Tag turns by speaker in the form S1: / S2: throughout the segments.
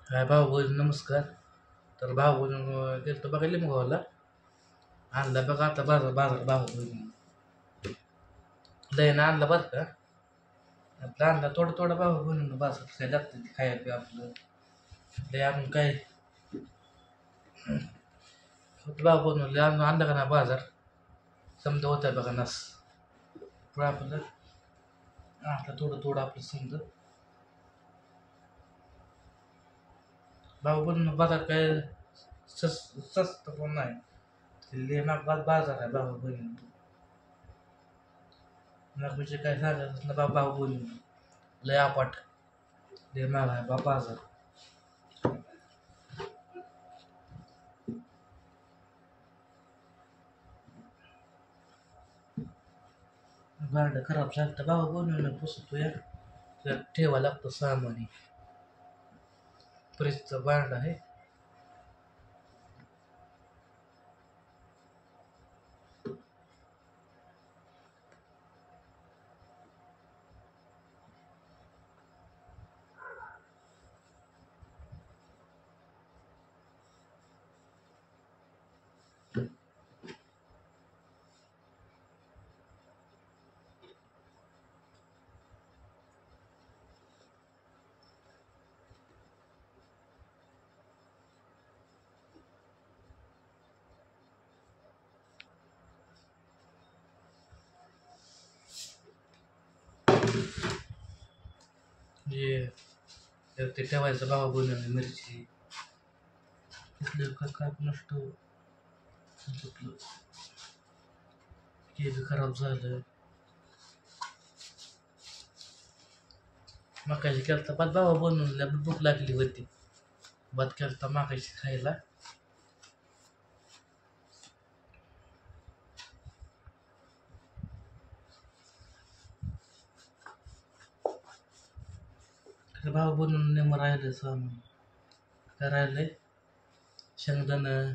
S1: हाय भाऊ बोल नमस्कार. तर भाऊ बोल गेलं तर बघा लिंबगावला आणला बघा आता बाजार बाजार भाऊ बोल लयनं आणला बरं का. आपलं आणला थोडं थोडं भाऊ बोलून बाजार काय लागतं ते खायला बी आपलं लय आणून काय भाऊ बोलून लय आणून आणलं का ना बाजार समजा होतं बघा नास पण आपलं आणलं थोडं थोडं आपलं समजा भाऊ बोलून बाजार काय स्वस्त पण नाही लय महाग बाजार आहे भाऊ बोलून मग म्हणजे काय सांगायचं ना भाऊ बोलून लय अपाट लय महाग आहे बाजार. भांडं खराब झालं तर भाऊ बनवून पुसतो या त्यात ठेवा लागतं सामानी फ्रीजचं भांड आहे. जे ते ठेवायचं भाऊ बनवून मिरची तिथलं काय काय नष्ट तिथलं ते बी खराब झालं. मकाशी केलता भात भावा बनवून भूक लागली होती भात केलता मागाशी खायला. भाऊ बनवून नेमं राहिलं सामान काय राहिलंय शेंगदाणं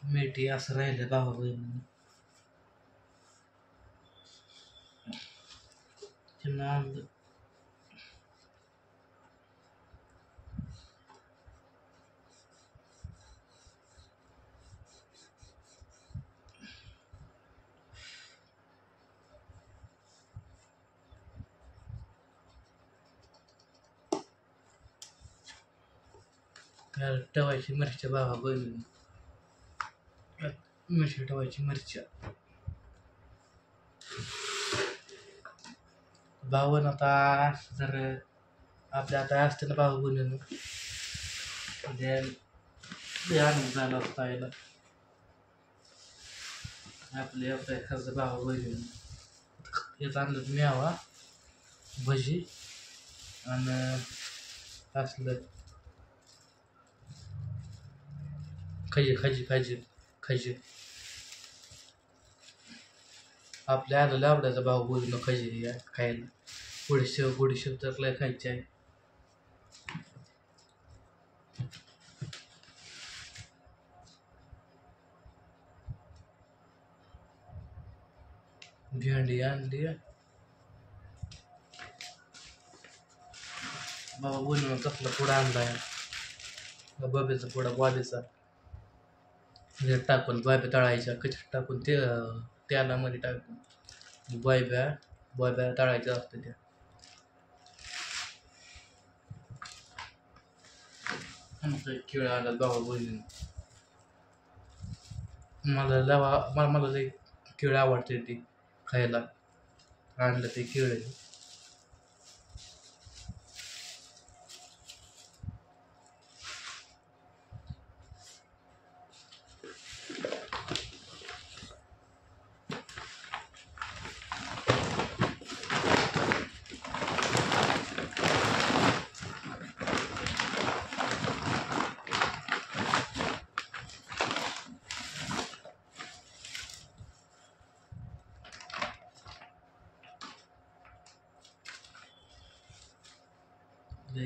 S1: मेथी असं राहिलं भावा बनवून त्यांना आणलं. ठेवायची मिरच्या भावा बनवून मिरची ठेवायची मिरच्या भावन आता जर आपल्या आता असते ना भाऊ बनवून म्हणजे लय आनंद झाला असता याला आपले आपल्या एखादं भाऊ बनवून हेच आणलं मेवा भजी आणि असलं खजी खजी खजी खजी आपल्या आलं आवडायचा भाऊ बोलून खजी खायला गुडीशेव तर लय खायची आहे. भेंडी आणली बाबा बनवून कसला पुडा आणलाय बाबीचा पुडा बाबीचा टाकून बाब्या तळायच्या कचऱ्यात टाकून ते तेलामध्ये टाकून बाब्या तळायच्या असतं त्या केळ आला बाबा बनवून मला लय केळ आवडते ती खायला आणलं ते केळ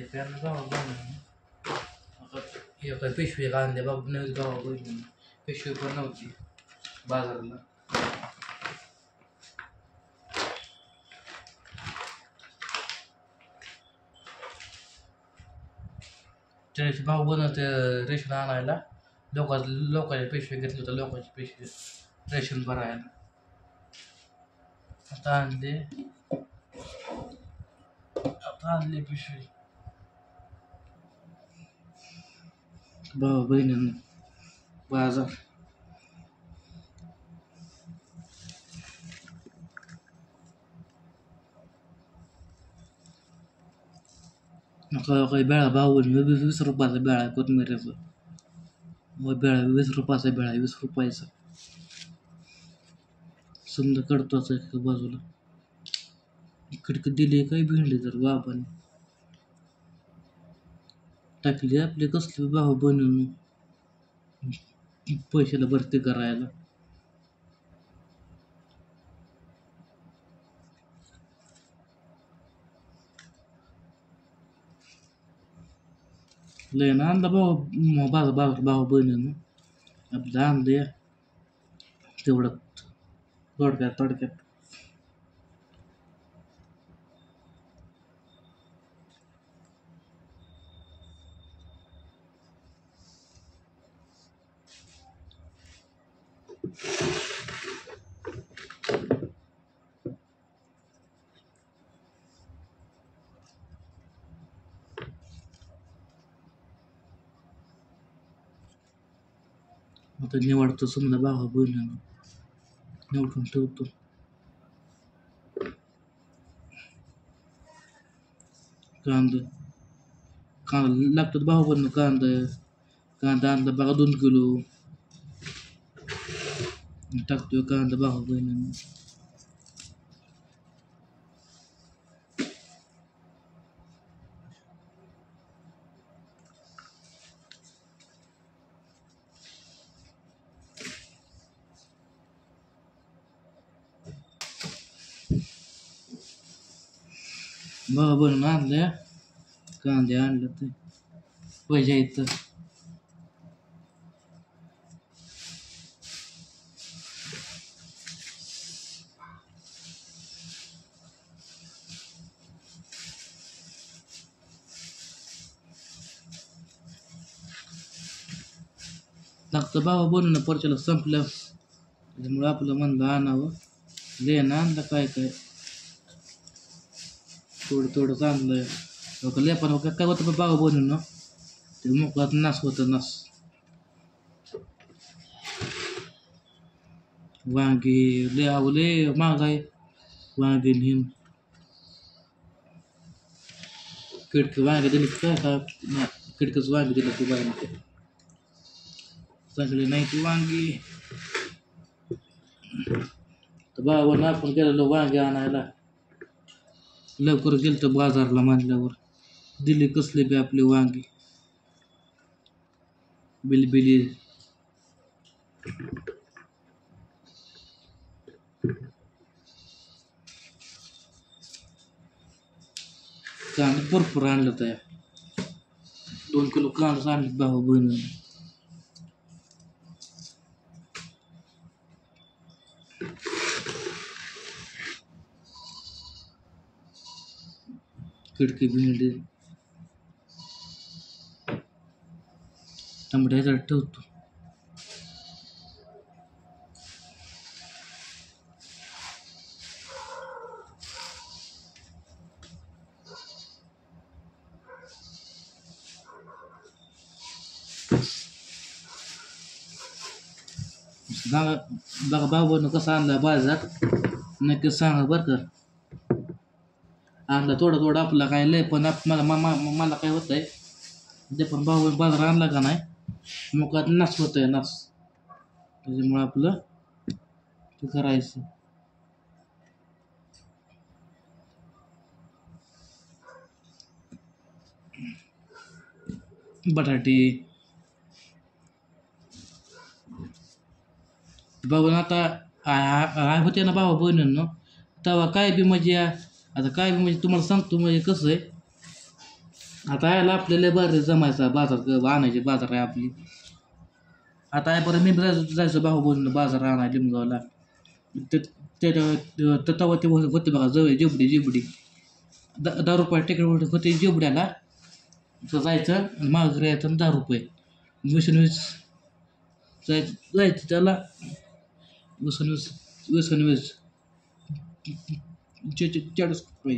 S1: त्यानं गावा बनवून एका पिशवी आणल्या बाबा नवीन गावा बनवून पिशवी पण नव्हती बाजारला. त्यादिवशी भाऊ बनवते रेशन आणायला लोकांचे पिशवी घेतले होते, लोकांचे पिशवी रेशन भरायला. आता आणली पिशवी भाऊ बहिणींना बाजार. काही बेळा भाऊ 20 रुपयाचा बेळा आहे कोथमिरीचा. बेळा 20 रुपयाचा बेळा, 20 रुपयाचा. समजा कडतोच एका बाजूला. इकडे दिली काही भेंडी तर बापाने टाकली आपले कसले भाऊ बनवून पैशाला भरती करायला. लय ना आणला भाऊ बहिणीनं आपलं आणलं तेवढं थोडक्यात. आता निवडतो समजा भाऊ बहिणीनं निवडून ठेवतो. कांदा लागतो भाऊ बहिणीनं. कांदा आणला बघा 2 किलो. टाकतोय कांदा भाऊ बहिणीनं. भाऊ बहिणीनं आणल्या कांदे आणलं ते पैसे येतं. लागतं भाऊ बहिणीनं परचेला संपलं त्याच्यामुळे आपलं म्हणलं आणावं. लेणं आणलं काय थोडं चांगलं लोक लेपन काय होतं भाऊ बहिणीनं ते मोकळात नास होतं नास. वांगी लय महागाय वांगी नेहमी किडकी वांगी दिली काय किडकीच वांगी दिलं ती बाईने चांगली नाही ती वांगी. तर भावानं आपण गेलेलो वांगी आणायला. लवकर गेलं तर बाजारला मानल्यावर दिली कसले बी आपली वांगी बिलबिली. कांदा भरपूर आणलं तर 2 किलो कांदा आणले भाऊ बहिणीनं. खिडकी भेंडी टमाट्याचा ठेवतो. बघा भाऊ कसं आणला बाजार नक्की सांगा बरं का. आणलं थोडं आपला काय लय पण मला काय होतंय ते पण भाऊ बाजार आणला का नाही मग नास होतंय नास. त्याच्यामुळे आपलं ते करायचं. बटाटे भाऊ आता होते ना भाऊ बहिणींनो तेव्हा काय बी म्हणजे आता काय बी म्हणजे तुम्हाला सांगतो म्हणजे कसं आहे. आता यायला आपल्याला बरं जमायचा बाजार आणायची बाजार आहे आपली. आता आहे बरं मी जायचं भाऊ बहिणीनं बाजार आणाय लिंबगावला तेव्हा ते होते बघा जवळ जेवढी 10 रुपये तिकीट होते जेवढ्याला तर जायचं आणि माघारी यायचं आणि 10 रुपये. वीस जायचं त्याला वीस 40 रुपये.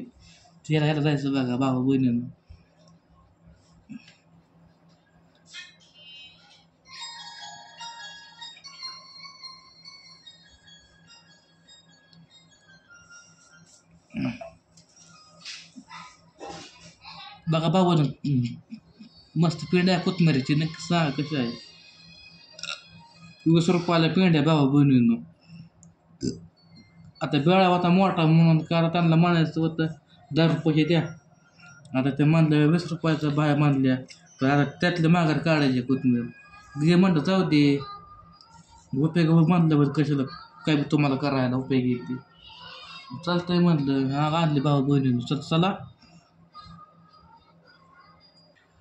S1: फिरायला जायचं बघा भाऊ बहिणींना. बघा भाऊ मस्त पेंड्या कोथमिरीची नक्की सांगा कशी आहे. 20 रुपयाला पेंड्या भाऊ बहिणींनो. आता बेळा होता मोठा म्हणून कारण त्यांना म्हणायचं होतं 10 रुपये द्या. आता ते म्हणलं 20 रुपयाचं बाया मानल्या तर आता त्यातले माघार काढायचे कोथमीर. घे म्हणलं जाऊ दे उपयोग म्हणल्यावर कशाला काय बी तुम्हाला करायला उपयोगी येते. चालतंय म्हणलं हा आणले भाऊ बहिणीनं चला.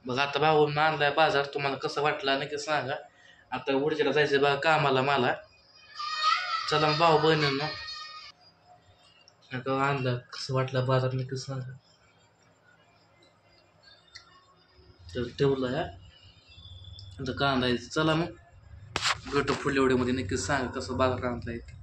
S1: बघा आता भाऊंना आणलाय बाजार. तुम्हाला कसं वाटला नक्की सांगा. आता उडीला जायचं बघा कामाला मला. चला मग भाऊ बहिणींनो आता आणलं कसं वाटलं बाजार नक्की सांगा. तर ठेवलं ह्या आता कांदा चला मग भेटू पुढल्या व्हिडिओमध्ये. नक्की सांगा कसं बाजार आणता येते.